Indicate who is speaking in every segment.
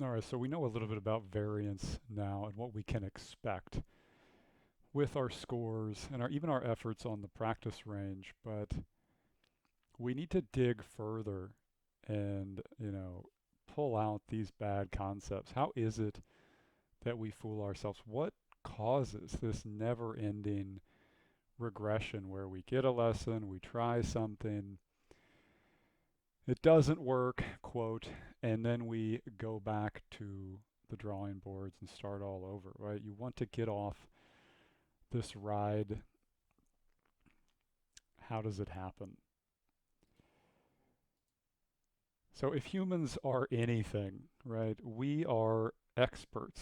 Speaker 1: All right, so we know a little bit about variance now and what we can expect with our scores and even our efforts on the practice range, but we need to dig further and, pull out these bad concepts. How is it that we fool ourselves? What causes this never-ending regression where we get a lesson, we try something, it doesn't work, quote, and then we go back to the drawing boards and start all over, right? You want to get off this ride. How does it happen? So if humans are anything, right, we are experts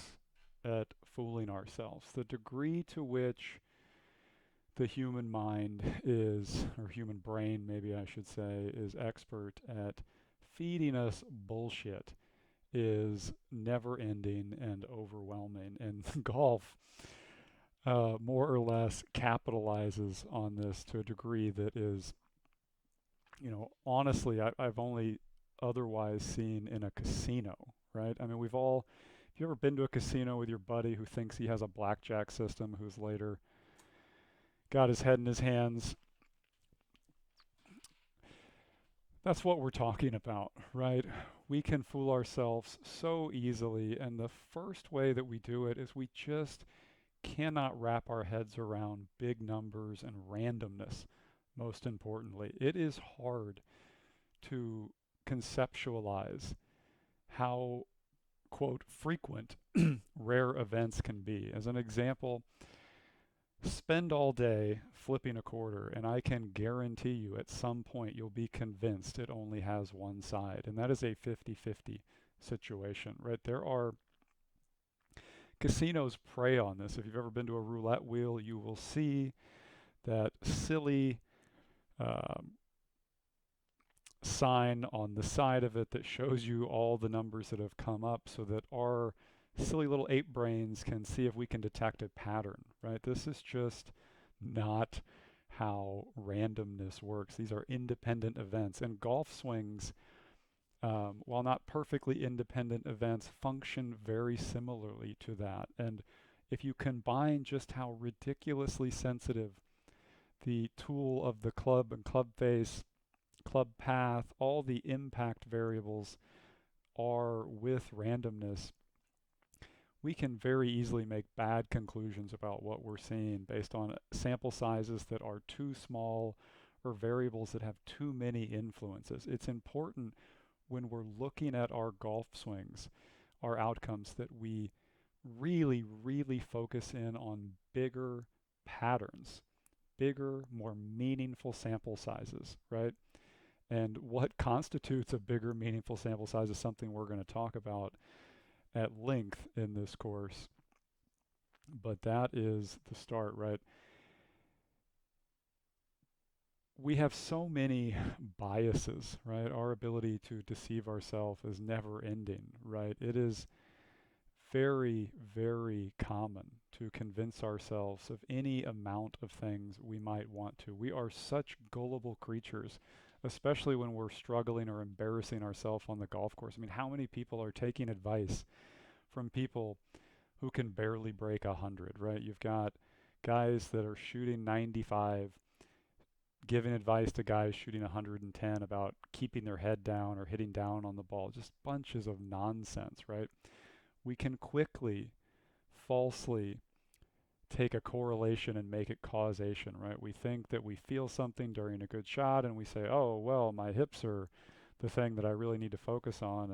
Speaker 1: at fooling ourselves. The degree to which the human mind is, or human brain, maybe I should say, is expert at feeding us bullshit is never ending and overwhelming. And golf, more or less, capitalizes on this to a degree that is, honestly, I've only otherwise seen in a casino, right? I mean, if you ever been to a casino with your buddy who thinks he has a blackjack system, who's later got his head in his hands, that's what we're talking about, right? We can fool ourselves so easily, and the first way that we do it is we just cannot wrap our heads around big numbers and randomness, most importantly. It is hard to conceptualize how, quote, frequent rare events can be. As an example, spend all day flipping a quarter, and I can guarantee you at some point you'll be convinced it only has one side. And that is a 50-50 situation, right? There are casinos prey on this. If you've ever been to a roulette wheel, you will see that silly um, sign on the side of it that shows you all the numbers that have come up so that our silly little ape brains can see if we can detect a pattern, right? This is just not how randomness works. These are independent events. And golf swings, while not perfectly independent events, function very similarly to that. And if you combine just how ridiculously sensitive the tool of the club and club face, club path, all the impact variables are with randomness, we can very easily make bad conclusions about what we're seeing based on sample sizes that are too small or variables that have too many influences. It's important when we're looking at our golf swings, our outcomes, that we really, really focus in on bigger patterns, bigger, more meaningful sample sizes, right? And what constitutes a bigger, meaningful sample size is something we're going to talk about at length in this course. But that is the start, right? We have so many biases, right? Our ability to deceive ourselves is never ending, right? It is very, very common to convince ourselves of any amount of things we might want to. We are such gullible creatures, especially when we're struggling or embarrassing ourselves on the golf course. I mean, how many people are taking advice from people who can barely break 100, right? You've got guys that are shooting 95, giving advice to guys shooting 110 about keeping their head down or hitting down on the ball. Just bunches of nonsense, right? We can quickly, falsely take a correlation and make it causation, right? We think that we feel something during a good shot and we say, oh, well, my hips are the thing that I really need to focus on.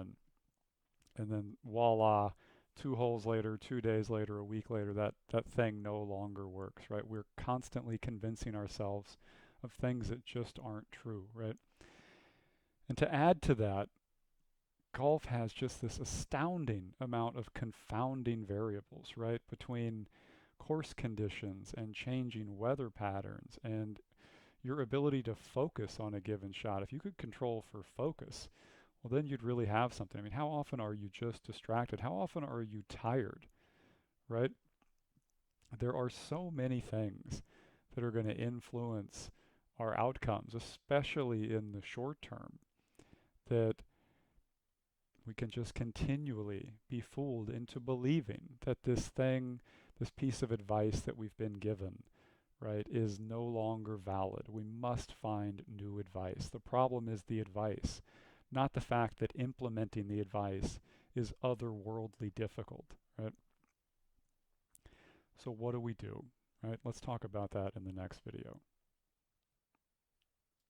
Speaker 1: And then voila, 2 holes later, 2 days later, a week later, that thing no longer works, right? We're constantly convincing ourselves of things that just aren't true, right? And to add to that, golf has just this astounding amount of confounding variables, right? Between course conditions and changing weather patterns and your ability to focus on a given shot. If you could control for focus, well, then you'd really have something. I mean, how often are you just distracted? How often are you tired, right? There are so many things that are going to influence our outcomes, especially in the short term, that We can just continually be fooled into believing that this thing, this piece of advice that we've been given, right, is no longer valid. We must find new advice. The problem is the advice, not the fact that implementing the advice is otherworldly difficult, right? So what do we do? Right? Let's talk about that in the next video.